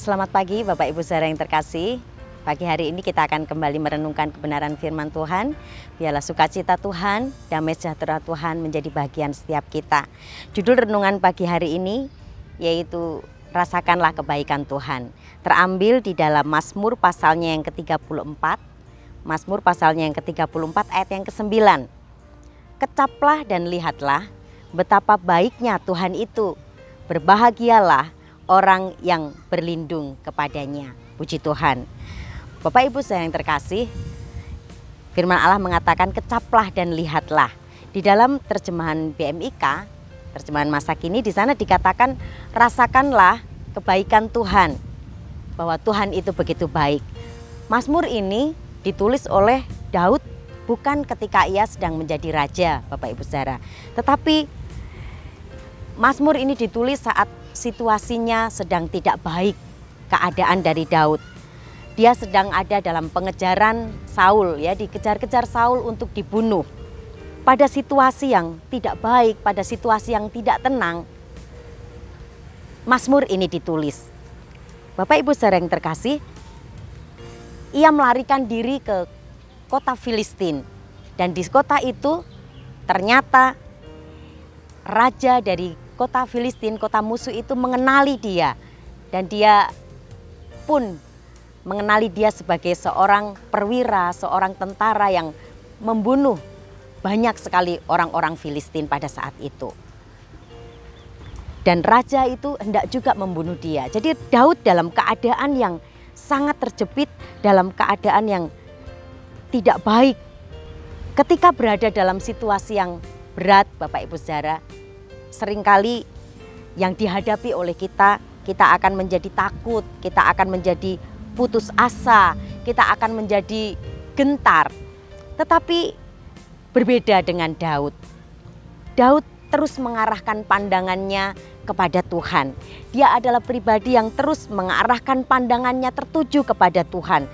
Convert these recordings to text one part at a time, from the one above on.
Selamat pagi Bapak Ibu Saudara yang terkasih. Pagi hari ini kita akan kembali merenungkan kebenaran firman Tuhan. Biarlah sukacita Tuhan, damai sejahtera Tuhan menjadi bagian setiap kita. Judul renungan pagi hari ini yaitu Rasakanlah Kebaikan Tuhan. Terambil di dalam Mazmur pasalnya yang ke-34. Mazmur pasalnya yang ke-34 ayat yang ke-9. Kecaplah dan lihatlah betapa baiknya Tuhan itu. Berbahagialah orang yang berlindung kepadanya. Puji Tuhan. Bapak Ibu yang terkasih, firman Allah mengatakan kecaplah dan lihatlah. Di dalam terjemahan BMIK, terjemahan masa kini, di sana dikatakan rasakanlah kebaikan Tuhan. Bahwa Tuhan itu begitu baik. Mazmur ini ditulis oleh Daud bukan ketika ia sedang menjadi raja, Bapak Ibu Saudara. Tetapi Mazmur ini ditulis saat situasinya sedang tidak baik, keadaan dari Daud. Dia sedang ada dalam pengejaran Saul, ya, dikejar-kejar Saul untuk dibunuh. Pada situasi yang tidak baik, pada situasi yang tidak tenang, Mazmur ini ditulis. Bapak Ibu saudara yang terkasih, ia melarikan diri ke kota Filistin. Dan di kota itu ternyata raja dari kota Filistin, kota musuh itu mengenali dia. Dan dia pun mengenali dia sebagai seorang perwira, seorang tentara yang membunuh banyak sekali orang-orang Filistin pada saat itu. Dan raja itu hendak juga membunuh dia. Jadi Daud dalam keadaan yang sangat terjepit, dalam keadaan yang tidak baik. Ketika berada dalam situasi yang berat, Bapak Ibu Saudara, seringkali yang dihadapi oleh kita akan menjadi takut, kita akan menjadi putus asa, kita akan menjadi gentar. Tetapi berbeda dengan Daud. Daud terus mengarahkan pandangannya kepada Tuhan. Dia adalah pribadi yang terus mengarahkan pandangannya tertuju kepada Tuhan.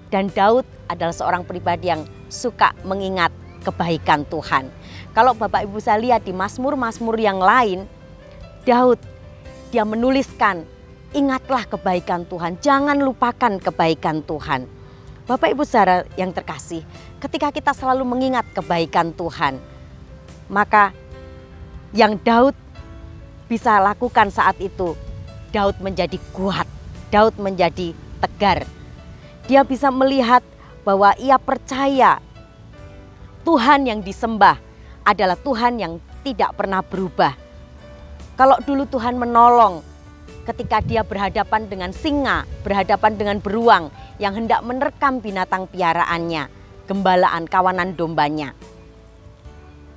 Dan Daud adalah seorang pribadi yang suka mengingat kebaikan Tuhan. Kalau Bapak Ibu saya lihat di Mazmur-Mazmur yang lain, Daud dia menuliskan, ingatlah kebaikan Tuhan, jangan lupakan kebaikan Tuhan. Bapak Ibu saudara yang terkasih, ketika kita selalu mengingat kebaikan Tuhan, maka yang Daud bisa lakukan saat itu, Daud menjadi kuat, Daud menjadi tegar. Dia bisa melihat bahwa ia percaya Tuhan yang disembah adalah Tuhan yang tidak pernah berubah. Kalau dulu Tuhan menolong ketika dia berhadapan dengan singa, berhadapan dengan beruang yang hendak menerkam binatang piaraannya, gembalaan kawanan dombanya.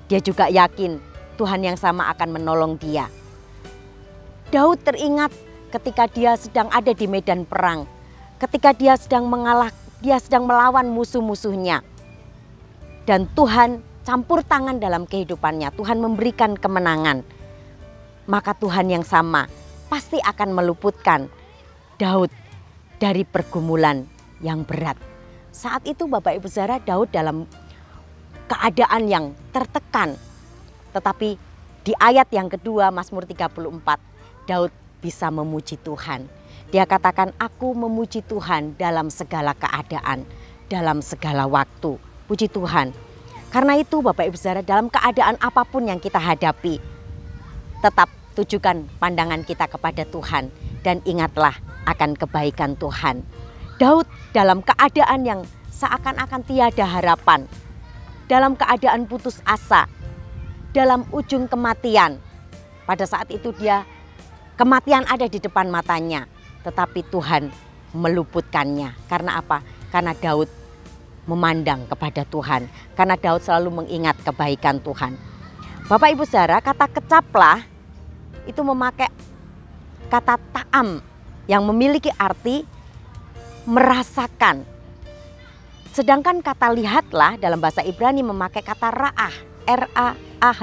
Dia juga yakin Tuhan yang sama akan menolong dia. Daud teringat ketika dia sedang ada di medan perang, ketika dia sedang melawan musuh-musuhnya. Dan Tuhan campur tangan dalam kehidupannya, Tuhan memberikan kemenangan. Maka Tuhan yang sama pasti akan meluputkan Daud dari pergumulan yang berat. Saat itu Bapak Ibu saudara, Daud dalam keadaan yang tertekan. Tetapi di ayat yang kedua Mazmur 34, Daud bisa memuji Tuhan. Dia katakan, aku memuji Tuhan dalam segala keadaan, dalam segala waktu. Puji Tuhan. Karena itu Bapak Ibu saudara, dalam keadaan apapun yang kita hadapi, tetap tujukan pandangan kita kepada Tuhan dan ingatlah akan kebaikan Tuhan. Daud dalam keadaan yang seakan-akan tiada harapan, dalam keadaan putus asa, dalam ujung kematian. Pada saat itu kematian ada di depan matanya, tetapi Tuhan meluputkannya. Karena apa? Karena Daud memandang kepada Tuhan, karena Daud selalu mengingat kebaikan Tuhan. Bapak Ibu saudara, kata kecaplah itu memakai kata ta'am yang memiliki arti merasakan. Sedangkan kata lihatlah dalam bahasa Ibrani memakai kata ra'ah, R-A-A-H,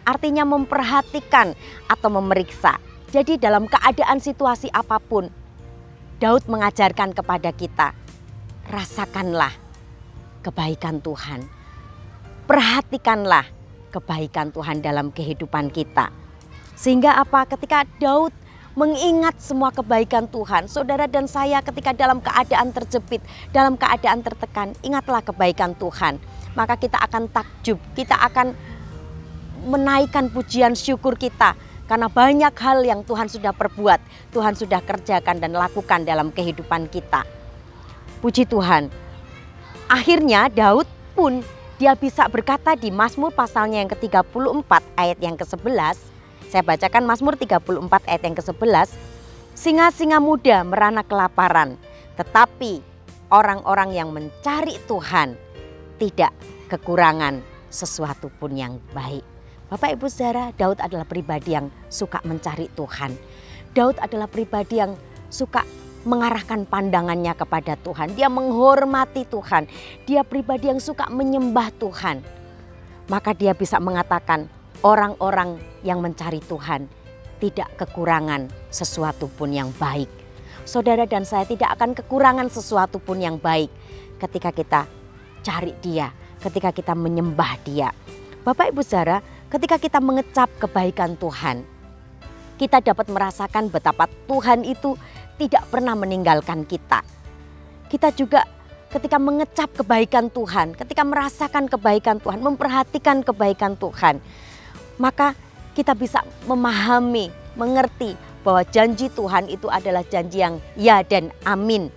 artinya memperhatikan atau memeriksa. Jadi dalam keadaan situasi apapun, Daud mengajarkan kepada kita, rasakanlah kebaikan Tuhan. Perhatikanlah kebaikan Tuhan dalam kehidupan kita. Sehingga apa? Ketika Daud mengingat semua kebaikan Tuhan. Saudara dan saya ketika dalam keadaan terjepit, dalam keadaan tertekan, ingatlah kebaikan Tuhan. Maka kita akan takjub, kita akan menaikkan pujian syukur kita. Karena banyak hal yang Tuhan sudah perbuat, Tuhan sudah kerjakan dan lakukan dalam kehidupan kita. Puji Tuhan. Akhirnya Daud pun dia bisa berkata di Mazmur pasalnya yang ke-34 ayat yang ke-11. Saya bacakan Mazmur 34 ayat yang ke-11. Singa-singa muda merana kelaparan, tetapi orang-orang yang mencari Tuhan tidak kekurangan sesuatu pun yang baik. Bapak Ibu Saudara, Daud adalah pribadi yang suka mencari Tuhan. Daud adalah pribadi yang suka mengarahkan pandangannya kepada Tuhan. Dia menghormati Tuhan. Dia pribadi yang suka menyembah Tuhan. Maka dia bisa mengatakan, orang-orang yang mencari Tuhan tidak kekurangan sesuatu pun yang baik. Saudara dan saya tidak akan kekurangan sesuatu pun yang baik ketika kita cari Dia, ketika kita menyembah Dia. Bapak Ibu Saudara, ketika kita mengecap kebaikan Tuhan, kita dapat merasakan betapa Tuhan itu tidak pernah meninggalkan kita. Kita juga ketika mengecap kebaikan Tuhan, ketika merasakan kebaikan Tuhan, memperhatikan kebaikan Tuhan, maka kita bisa memahami, mengerti bahwa janji Tuhan itu adalah janji yang ya dan amin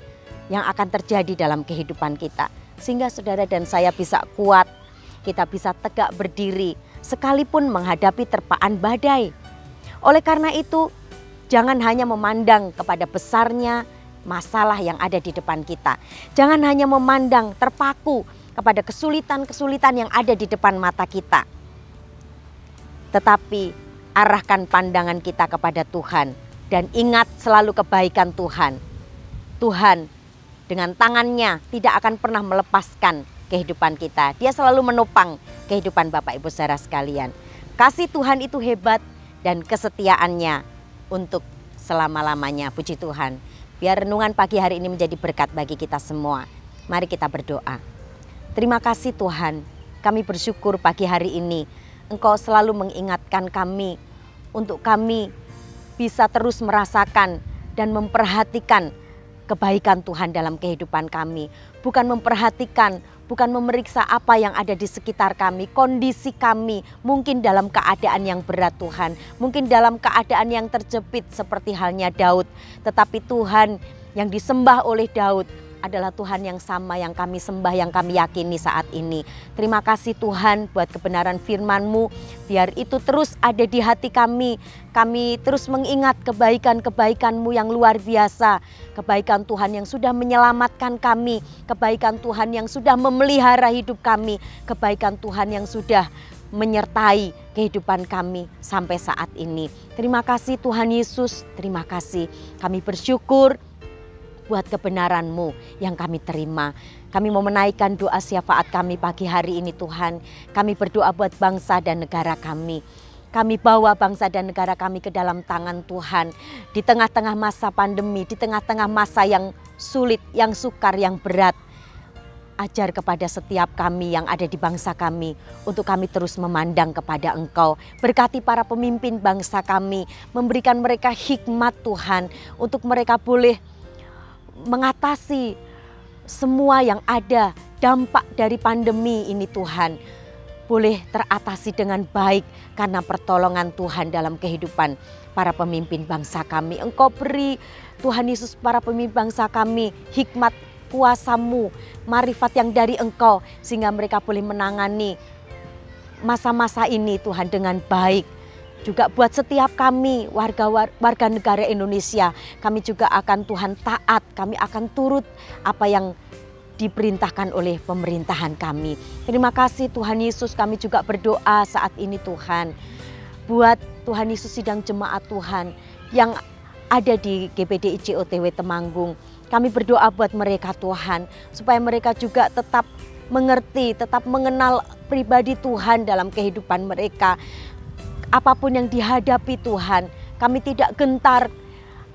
yang akan terjadi dalam kehidupan kita. Sehingga saudara dan saya bisa kuat, kita bisa tegak berdiri sekalipun menghadapi terpaan badai. Oleh karena itu, jangan hanya memandang kepada besarnya masalah yang ada di depan kita. Jangan hanya memandang terpaku kepada kesulitan-kesulitan yang ada di depan mata kita. Tetapi arahkan pandangan kita kepada Tuhan dan ingat selalu kebaikan Tuhan. Tuhan dengan tangannya tidak akan pernah melepaskan kehidupan kita. Dia selalu menopang kehidupan Bapak Ibu Saudara sekalian. Kasih Tuhan itu hebat dan kesetiaannya untuk selama-lamanya. Puji Tuhan. Biar renungan pagi hari ini menjadi berkat bagi kita semua. Mari kita berdoa. Terima kasih Tuhan, kami bersyukur pagi hari ini Engkau selalu mengingatkan kami untuk kami bisa terus merasakan dan memperhatikan kebaikan Tuhan dalam kehidupan kami. Bukan memperhatikan, bukan memeriksa apa yang ada di sekitar kami, kondisi kami, mungkin dalam keadaan yang berat Tuhan, mungkin dalam keadaan yang terjepit seperti halnya Daud. Tetapi Tuhan yang disembah oleh Daud adalah Tuhan yang sama yang kami sembah, yang kami yakini saat ini. Terima kasih Tuhan buat kebenaran firman-Mu. Biar itu terus ada di hati kami. Kami terus mengingat kebaikan-kebaikan-Mu yang luar biasa. Kebaikan Tuhan yang sudah menyelamatkan kami. Kebaikan Tuhan yang sudah memelihara hidup kami. Kebaikan Tuhan yang sudah menyertai kehidupan kami sampai saat ini. Terima kasih Tuhan Yesus. Terima kasih. Kami bersyukur buat kebenaran-Mu yang kami terima. Kami mau menaikkan doa syafaat kami pagi hari ini Tuhan. Kami berdoa buat bangsa dan negara kami. Kami bawa bangsa dan negara kami ke dalam tangan Tuhan. Di tengah-tengah masa pandemi, di tengah-tengah masa yang sulit, yang sukar, yang berat. Ajar kepada setiap kami yang ada di bangsa kami untuk kami terus memandang kepada Engkau. Berkati para pemimpin bangsa kami, memberikan mereka hikmat Tuhan untuk mereka boleh mengatasi semua yang ada dampak dari pandemi ini Tuhan. Boleh teratasi dengan baik karena pertolongan Tuhan dalam kehidupan para pemimpin bangsa kami. Engkau beri Tuhan Yesus para pemimpin bangsa kami hikmat kuasa-Mu, marifat yang dari Engkau sehingga mereka boleh menangani masa-masa ini Tuhan dengan baik. Juga buat setiap kami warga negara Indonesia, kami juga akan Tuhan taat, kami akan turut apa yang diperintahkan oleh pemerintahan kami. Terima kasih Tuhan Yesus, kami juga berdoa saat ini Tuhan. Buat Tuhan Yesus sidang jemaat Tuhan yang ada di GPD ICOTW Temanggung. Kami berdoa buat mereka Tuhan, supaya mereka juga tetap mengerti, tetap mengenal pribadi Tuhan dalam kehidupan mereka. Apapun yang dihadapi Tuhan, kami tidak gentar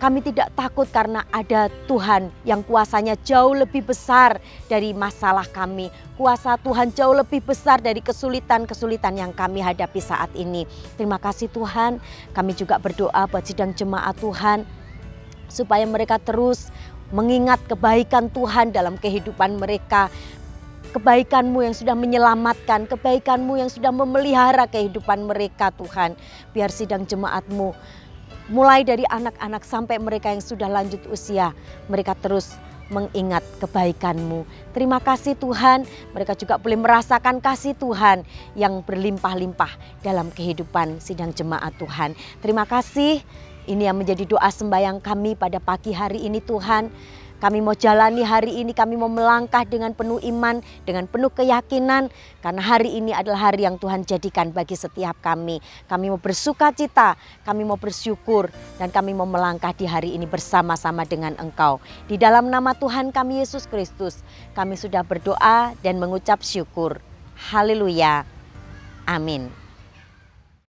Kami tidak takut karena ada Tuhan yang kuasanya jauh lebih besar dari masalah kami. Kuasa Tuhan jauh lebih besar dari kesulitan-kesulitan yang kami hadapi saat ini. Terima kasih Tuhan. Kami juga berdoa buat sidang jemaat Tuhan, supaya mereka terus mengingat kebaikan Tuhan dalam kehidupan mereka. Kebaikan-Mu yang sudah menyelamatkan, kebaikan-Mu yang sudah memelihara kehidupan mereka Tuhan. Biar sidang jemaat-Mu, mulai dari anak-anak sampai mereka yang sudah lanjut usia, mereka terus mengingat kebaikan-Mu. Terima kasih Tuhan, mereka juga boleh merasakan kasih Tuhan yang berlimpah-limpah dalam kehidupan sidang jemaat Tuhan. Terima kasih, ini yang menjadi doa sembahyang kami pada pagi hari ini Tuhan. Kami mau jalani hari ini, kami mau melangkah dengan penuh iman, dengan penuh keyakinan. Karena hari ini adalah hari yang Tuhan jadikan bagi setiap kami. Kami mau bersuka cita, kami mau bersyukur, dan kami mau melangkah di hari ini bersama-sama dengan Engkau. Di dalam nama Tuhan kami Yesus Kristus, kami sudah berdoa dan mengucap syukur. Haleluya. Amin.